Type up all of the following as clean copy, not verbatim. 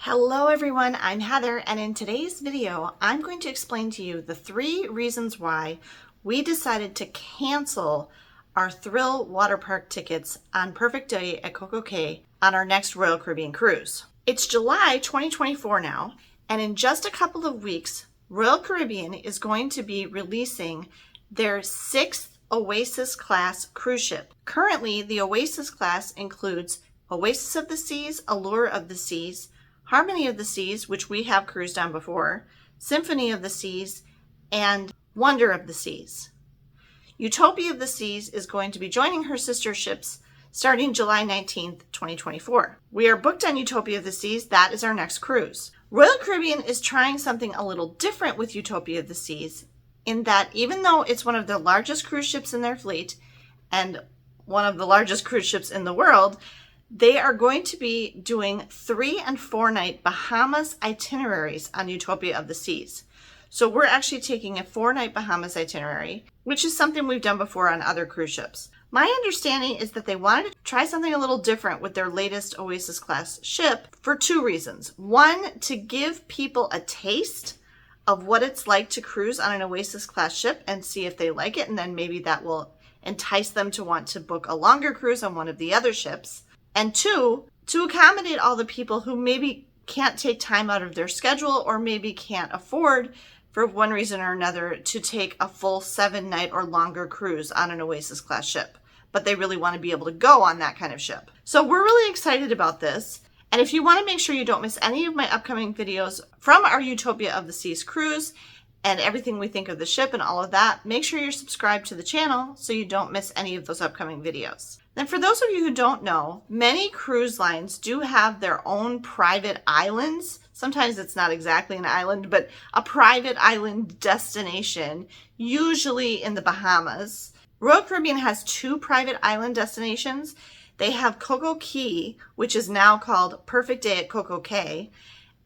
Hello everyone, I'm Heather, and in today's video, I'm going to explain to you the 3 reasons why we decided to cancel our Thrill Waterpark tickets on Perfect Day at Coco Cay on our next Royal Caribbean cruise. It's July 2024 now, and in just a couple of weeks, Royal Caribbean is going to be releasing their 6th Oasis class cruise ship. Currently, the Oasis class includes Oasis of the Seas, Allure of the Seas, Harmony of the Seas, which we have cruised on before, Symphony of the Seas, and Wonder of the Seas. Utopia of the Seas is going to be joining her sister ships starting July 19th, 2024. We are booked on Utopia of the Seas. That is our next cruise. Royal Caribbean is trying something a little different with Utopia of the Seas in that even though it's one of the largest cruise ships in their fleet and one of the largest cruise ships in the world, they are going to be doing 3 and 4 night Bahamas itineraries on Utopia of the Seas. So we're actually taking a 4-night Bahamas itinerary, which is something we've done before on other cruise ships. My understanding is that they wanted to try something a little different with their latest Oasis class ship for 2 reasons. One, to give people a taste of what it's like to cruise on an Oasis class ship and see if they like it, and then maybe that will entice them to want to book a longer cruise on one of the other ships. And 2, to accommodate all the people who maybe can't take time out of their schedule or maybe can't afford, for one reason or another, to take a full 7-night or longer cruise on an Oasis class ship. But they really want to be able to go on that kind of ship. So we're really excited about this. And if you want to make sure you don't miss any of my upcoming videos from our Utopia of the Seas cruise and everything we think of the ship and all of that, make sure you're subscribed to the channel so you don't miss any of those upcoming videos. Then for those of you who don't know, many cruise lines do have their own private islands. Sometimes it's not exactly an island, but a private island destination, usually in the Bahamas. Royal Caribbean has 2 private island destinations. They have Coco Cay, which is now called Perfect Day at Coco Cay,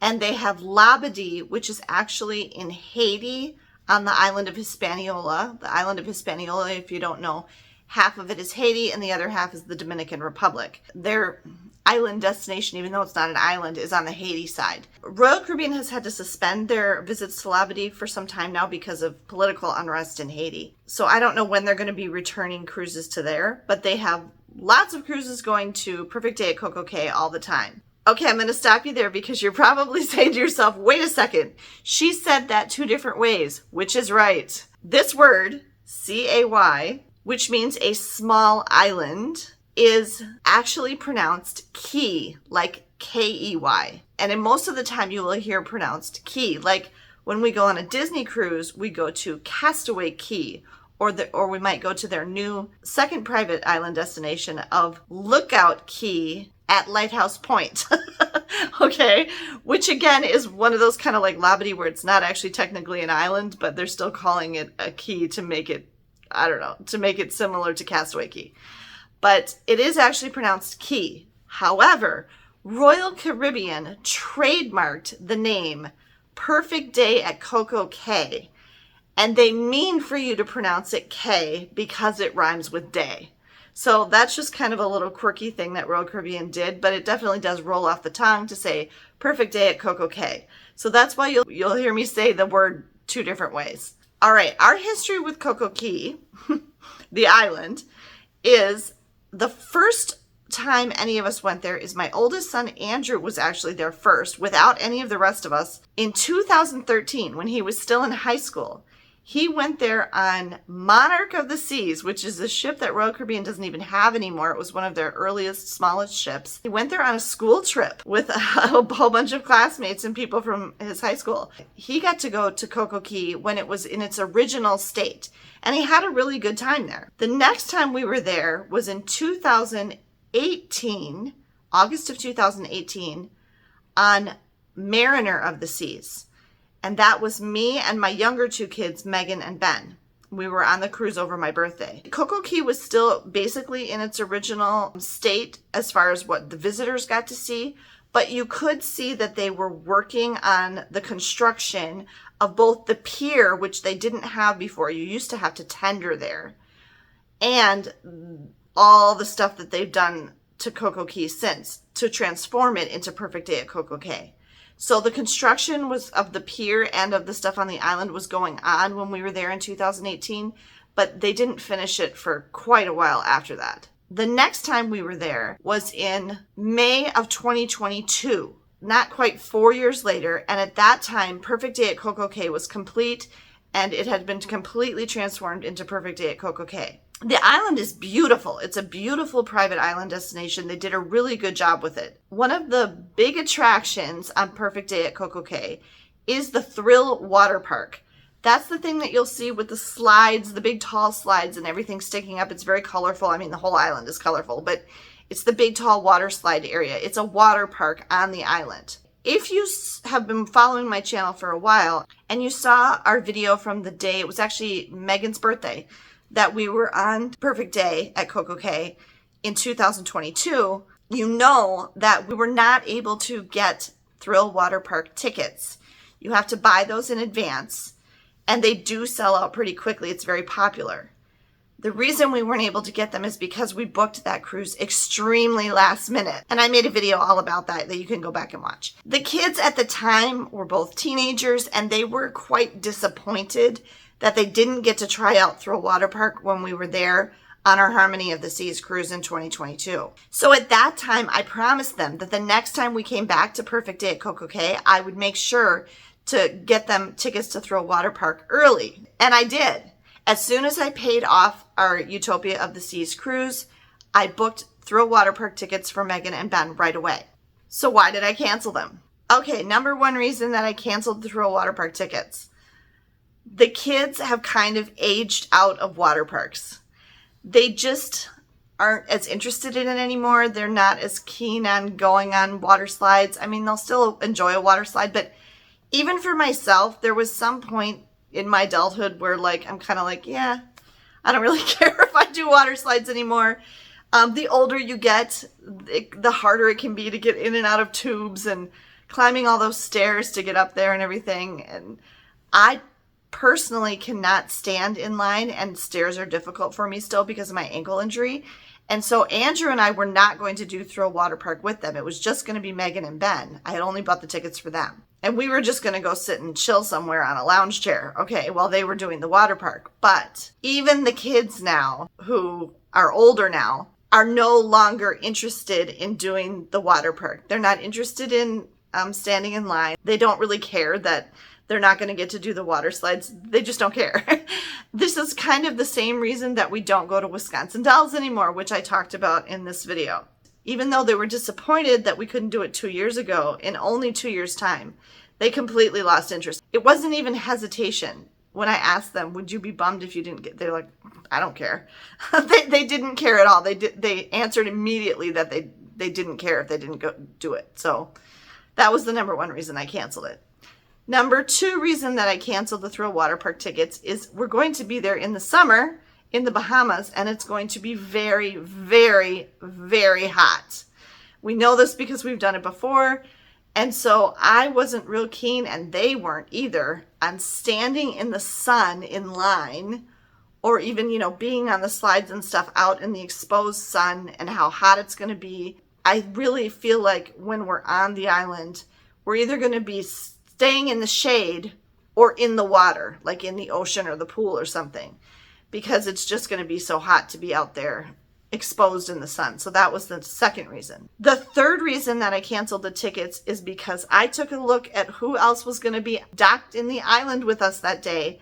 and they have Labadee, which is actually in Haiti on the island of Hispaniola. The island of Hispaniola, if you don't know, half of it is Haiti and the other half is the Dominican Republic. Their island destination, even though it's not an island, is on the Haiti side. Royal Caribbean has had to suspend their visits to Labadee for some time now because of political unrest in Haiti. So I don't know when they're going to be returning cruises to there, but they have lots of cruises going to Perfect Day at Coco Cay all the time. Okay, I'm going to stop you there because you're probably saying to yourself, wait a second, she said that 2 different ways, which is right. This word, C-A-Y, which means a small island, is actually pronounced key, like K-E-Y. And in most of the time you will hear pronounced key. Like when we go on a Disney cruise, we go to Castaway Cay, or we might go to their new 2nd private island destination of Lookout Cay at Lighthouse Point. Okay, which again is one of those kind of like Labadee where it's not actually technically an island, but they're still calling it a key to make it, I don't know, to make it similar to Castaway Cay. But it is actually pronounced key. However, Royal Caribbean trademarked the name Perfect Day at Coco Cay, and they mean for you to pronounce it K because it rhymes with day. So that's just kind of a little quirky thing that Royal Caribbean did, but it definitely does roll off the tongue to say Perfect Day at Coco Cay. So that's why you'll hear me say the word 2 different ways. All right, our history with Coco Cay, the island, is the first time any of us went there is my oldest son, Andrew, was actually there first without any of the rest of us in 2013 when he was still in high school. He went there on Monarch of the Seas, which is a ship that Royal Caribbean doesn't even have anymore. It was one of their earliest, smallest ships. He went there on a school trip with a whole bunch of classmates and people from his high school. He got to go to Coco Cay when it was in its original state, and he had a really good time there. The next time we were there was in 2018, August of 2018, on Mariner of the Seas. And that was me and my younger 2 kids, Megan and Ben. We were on the cruise over my birthday. Coco Cay was still basically in its original state as far as what the visitors got to see, but you could see that they were working on the construction of both the pier, which they didn't have before. You used to have to tender there, and all the stuff that they've done to Coco Cay since to transform it into Perfect Day at Coco Cay. So the construction was of the pier and of the stuff on the island was going on when we were there in 2018, but they didn't finish it for quite a while after that. The next time we were there was in May of 2022, not quite 4 years later. And at that time, Perfect Day at Coco Cay was complete and it had been completely transformed into Perfect Day at Coco Cay. The island is beautiful. It's a beautiful private island destination. They did a really good job with it. One of the big attractions on Perfect Day at Coco Cay is the Thrill Waterpark. That's the thing that you'll see with the slides, the big tall slides and everything sticking up. It's very colorful. I mean, the whole island is colorful, but it's the big tall water slide area. It's a water park on the island. If you have been following my channel for a while and you saw our video from the day, it was actually Megan's birthday, that we were on Perfect Day at Coco Cay in 2022, you know that we were not able to get Thrill Waterpark tickets. You have to buy those in advance. And they do sell out pretty quickly. It's very popular. The reason we weren't able to get them is because we booked that cruise extremely last minute. And I made a video all about that you can go back and watch. The kids at the time were both teenagers and they were quite disappointed that they didn't get to try out Thrill Waterpark when we were there on our Harmony of the Seas cruise in 2022. So at that time, I promised them that the next time we came back to Perfect Day at Coco Cay, I would make sure to get them tickets to Thrill Waterpark early. And I did. As soon as I paid off our Utopia of the Seas cruise, I booked Thrill Waterpark tickets for Megan and Ben right away. So why did I cancel them? Okay, number one reason that I canceled the Thrill Waterpark tickets. The kids have kind of aged out of water parks. They just aren't as interested in it anymore. They're not as keen on going on water slides. I mean, they'll still enjoy a water slide, but even for myself, there was some point in my adulthood where I'm kind of yeah, I don't really care if I do water slides anymore. The older you get, the harder it can be to get in and out of tubes and climbing all those stairs to get up there and everything. And I personally cannot stand in line, and stairs are difficult for me still because of my ankle injury. And so Andrew and I were not going to do Thrill Waterpark with them. It was just going to be Megan and Ben. I had only bought the tickets for them. And we were just going to go sit and chill somewhere on a lounge chair, okay, while they were doing the water park. But even the kids now, who are older now, are no longer interested in doing the water park. They're not interested in standing in line. They don't really care that they're not going to get to do the water slides. They just don't care. This is kind of the same reason that we don't go to Wisconsin Dells anymore, which I talked about in this video. Even though they were disappointed that we couldn't do it 2 years ago, in only 2 years' time, they completely lost interest. It wasn't even hesitation. When I asked them, would you be bummed if you didn't get, they're like, I don't care. They didn't care at all. They answered immediately that they didn't care if they didn't go do it. So that was the number one reason I canceled it. Number two reason that I canceled the Thrill Waterpark tickets is we're going to be there in the summer in the Bahamas, and it's going to be very, very, very hot. We know this because we've done it before. And so I wasn't real keen, and they weren't either, on standing in the sun in line, or even, being on the slides and stuff out in the exposed sun and how hot it's going to be. I really feel like when we're on the island, we're either going to be staying in the shade or in the water, like in the ocean or the pool or something, because it's just going to be so hot to be out there exposed in the sun. So that was the second reason. The third reason that I canceled the tickets is because I took a look at who else was going to be docked in the island with us that day.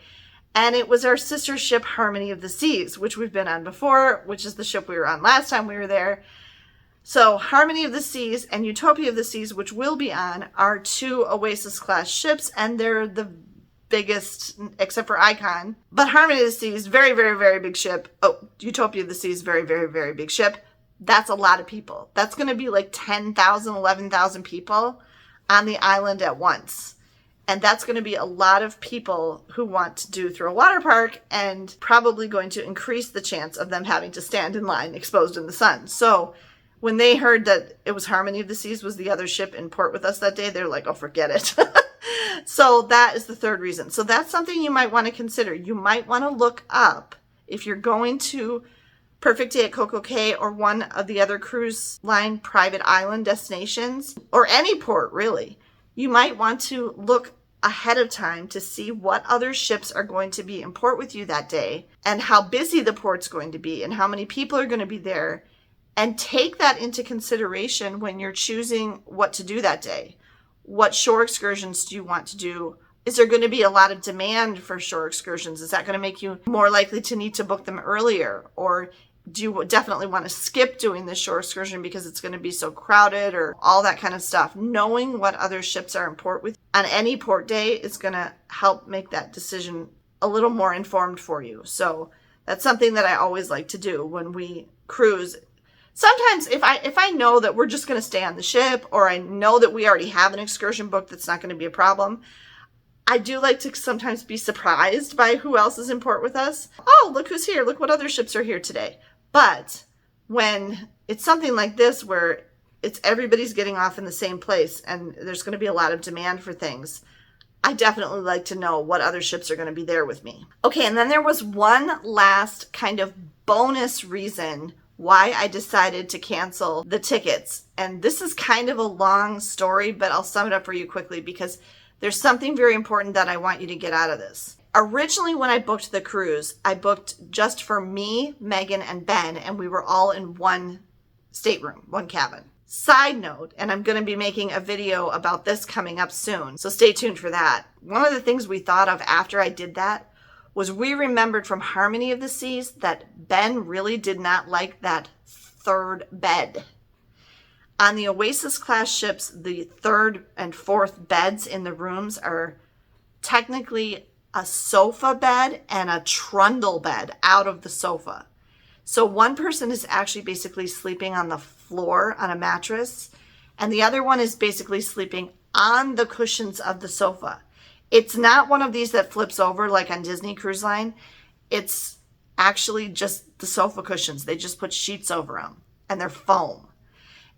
And it was our sister ship, Harmony of the Seas, which we've been on before, which is the ship we were on last time we were there. So Harmony of the Seas and Utopia of the Seas, which we'll be on, are two Oasis class ships, and they're the biggest except for Icon. But Harmony of the Seas, very, very, very big ship. Oh, Utopia of the Seas, very, very, very big ship. That's a lot of people. That's going to be like 10,000, 11,000 people on the island at once. And that's going to be a lot of people who want to do Thrill Waterpark, and probably going to increase the chance of them having to stand in line exposed in the sun. So when they heard that it was Harmony of the Seas was the other ship in port with us that day, they're like, oh, forget it. So that is the third reason. So that's something you might want to consider. You might want to look up, if you're going to Perfect Day at Coco Cay or one of the other cruise line private island destinations, or any port really, you might want to look ahead of time to see what other ships are going to be in port with you that day and how busy the port's going to be and how many people are going to be there, and take that into consideration when you're choosing what to do that day. What shore excursions do you want to do? Is there going to be a lot of demand for shore excursions? Is that going to make you more likely to need to book them earlier? Or do you definitely want to skip doing the shore excursion because it's going to be so crowded, or all that kind of stuff? Knowing what other ships are in port with on any port day is going to help make that decision a little more informed for you. So that's something that I always like to do when we cruise. Sometimes if I know that we're just going to stay on the ship, or I know that we already have an excursion booked that's not going to be a problem, I do like to sometimes be surprised by who else is in port with us. Oh, look who's here. Look what other ships are here today. But when it's something like this where it's everybody's getting off in the same place and there's going to be a lot of demand for things, I definitely like to know what other ships are going to be there with me. Okay, and then there was one last kind of bonus reason why I decided to cancel the tickets. And this is kind of a long story, but I'll sum it up for you quickly because there's something very important that I want you to get out of this. Originally, when I booked the cruise, I booked just for me, Megan, and Ben, and we were all in one stateroom, one cabin. Side note, and I'm going to be making a video about this coming up soon, so stay tuned for that. One of the things we thought of after I did that was we remembered from Harmony of the Seas that Ben really did not like that third bed. On the Oasis class ships, the third and fourth beds in the rooms are technically a sofa bed and a trundle bed out of the sofa. So one person is actually basically sleeping on the floor on a mattress, and the other one is basically sleeping on the cushions of the sofa. It's not one of these that flips over like on Disney Cruise Line. It's actually just the sofa cushions. They just put sheets over them, and they're foam.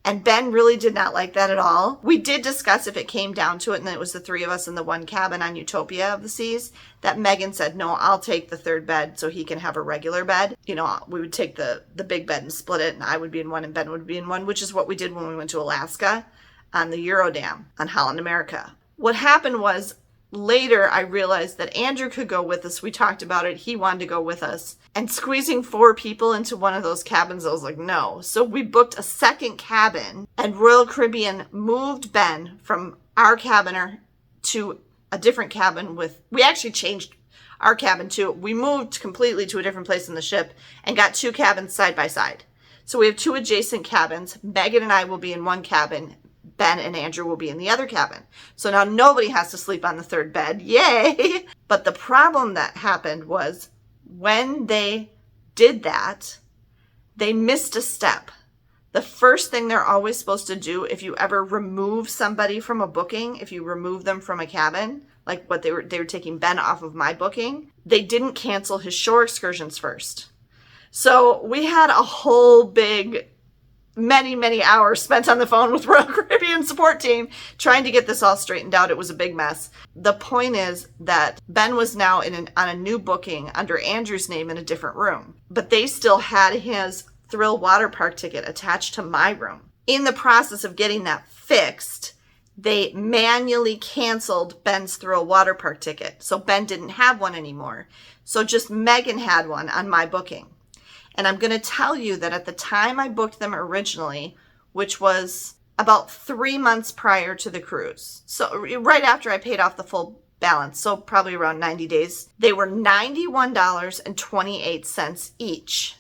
And Ben really did not like that at all. We did discuss if it came down to it, and it was the three of us in the one cabin on Utopia of the Seas, that Megan said, no, I'll take the third bed so he can have a regular bed. You know, we would take the big bed and split it, and I would be in one and Ben would be in one, which is what we did when we went to Alaska on the Eurodam on Holland America. What happened was, later I realized that Andrew could go with us. We talked about it. He wanted to go with us. And squeezing 4 people into one of those cabins, I was like, no. So we booked a second cabin, and Royal Caribbean moved Ben from our cabin to a different cabin we actually changed our cabin too. We moved completely to a different place in the ship and got 2 cabins side by side. So we have 2 adjacent cabins. Megan and I will be in one cabin. Ben and Andrew will be in the other cabin. So now nobody has to sleep on the third bed. Yay! But the problem that happened was when they did that, they missed a step. The first thing they're always supposed to do if you ever remove somebody from a booking, if you remove them from a cabin, like what they were taking Ben off of my booking, they didn't cancel his shore excursions first. So we had a whole big many hours spent on the phone with Royal Caribbean support team trying to get this all straightened out. It was a big mess. The point is that Ben was now on a new booking under Andrew's name in a different room, but they still had his Thrill Waterpark ticket attached to my room. In the process of getting that fixed, they manually canceled Ben's Thrill Waterpark ticket. So Ben didn't have one anymore. So just Megan had one on my booking. And I'm going to tell you that at the time I booked them originally, which was about 3 months prior to the cruise, so right after I paid off the full balance, so probably around 90 days, they were $91.28 each.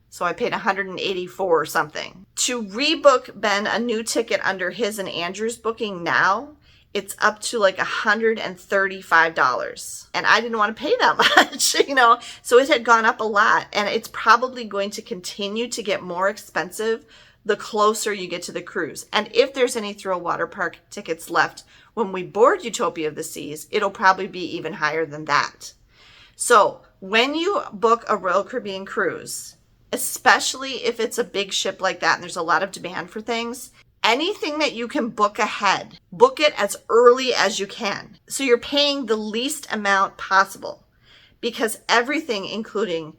So I paid $184 or something. To rebook Ben a new ticket under his and Andrew's booking now, it's up to like $135. And I didn't want to pay that much, you know, so it had gone up a lot, and it's probably going to continue to get more expensive the closer you get to the cruise. And if there's any Thrill Waterpark tickets left when we board Utopia of the Seas, it'll probably be even higher than that. So when you book a Royal Caribbean cruise, especially if it's a big ship like that and there's a lot of demand for things, anything that you can book ahead, book it as early as you can. So you're paying the least amount possible, because everything, including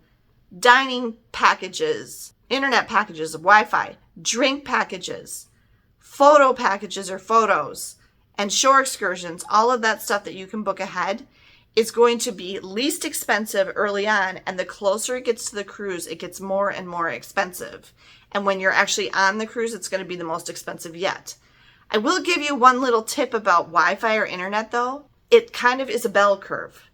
dining packages, internet packages of Wi-Fi, drink packages, photo packages or photos, and shore excursions, all of that stuff that you can book ahead, is going to be least expensive early on, and the closer it gets to the cruise, it gets more and more expensive. And when you're actually on the cruise, it's going to be the most expensive yet. I will give you one little tip about Wi-Fi or internet though. It kind of is a bell curve.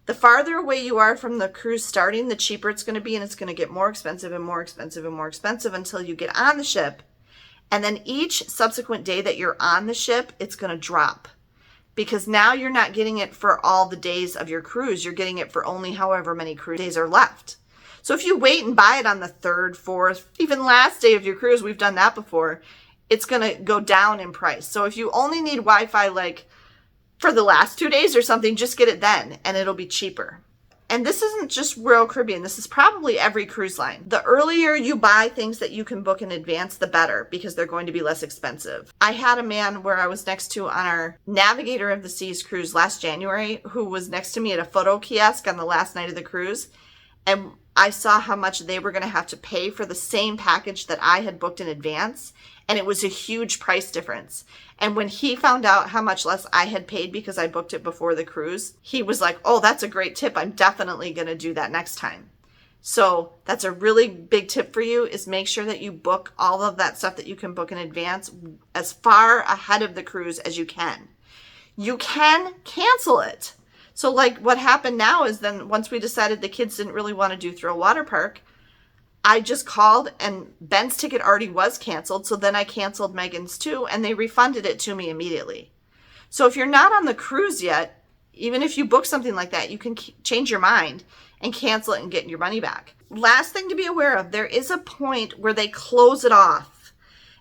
The farther away you are from the cruise starting, the cheaper it's going to be, and it's going to get more expensive and more expensive and more expensive until you get on the ship. And then each subsequent day that you're on the ship, it's going to drop. Because now you're not getting it for all the days of your cruise. You're getting it for only however many cruise days are left. So if you wait and buy it on the third, fourth, even last day of your cruise, we've done that before, it's going to go down in price. So if you only need Wi-Fi like for the last 2 days or something, just get it then and it'll be cheaper. And this isn't just Royal Caribbean. This is probably every cruise line. The earlier you buy things that you can book in advance, the better, because they're going to be less expensive. I had a man where I was next to on our Navigator of the Seas cruise last January who was next to me at a photo kiosk on the last night of the cruise. And I saw how much they were going to have to pay for the same package that I had booked in advance. And it was a huge price difference. And when he found out how much less I had paid because I booked it before the cruise, he was like, oh, that's a great tip. I'm definitely going to do that next time. So that's a really big tip for you, is make sure that you book all of that stuff that you can book in advance as far ahead of the cruise as you can. You can cancel it. So like what happened now is then once we decided the kids didn't really want to do Thrill Waterpark, I just called and Ben's ticket already was canceled. So then I canceled Megan's too, and they refunded it to me immediately. So if you're not on the cruise yet, even if you book something like that, you can change your mind and cancel it and get your money back. Last thing to be aware of, there is a point where they close it off.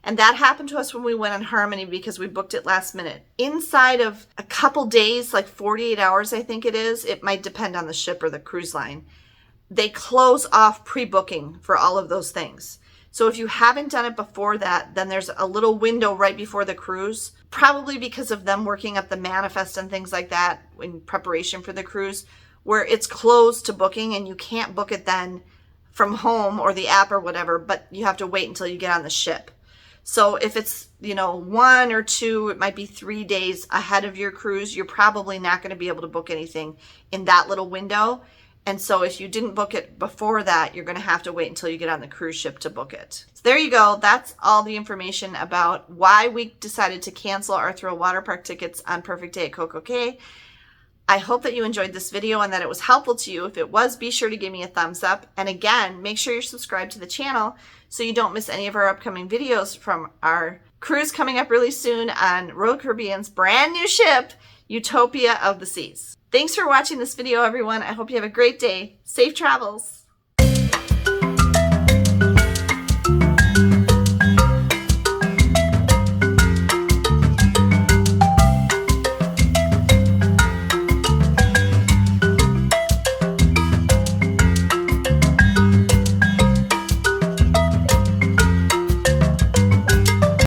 And that happened to us when we went on Harmony because we booked it last minute. Inside of a couple days, like 48 hours, I think it is, it might depend on the ship or the cruise line, they close off pre-booking for all of those things. So if you haven't done it before that, then there's a little window right before the cruise, probably because of them working up the manifest and things like that in preparation for the cruise, where it's closed to booking and you can't book it then from home or the app or whatever, but you have to wait until you get on the ship. So if it's, 1 or 2, it might be 3 days ahead of your cruise, you're probably not going to be able to book anything in that little window. And so if you didn't book it before that, you're going to have to wait until you get on the cruise ship to book it. So there you go. That's all the information about why we decided to cancel our Thrill Waterpark tickets on Perfect Day at Coco Cay. I hope that you enjoyed this video and that it was helpful to you. If it was, be sure to give me a thumbs up. And again, make sure you're subscribed to the channel so you don't miss any of our upcoming videos from our cruise coming up really soon on Royal Caribbean's brand new ship, Utopia of the Seas. Thanks for watching this video, everyone. I hope you have a great day. Safe travels.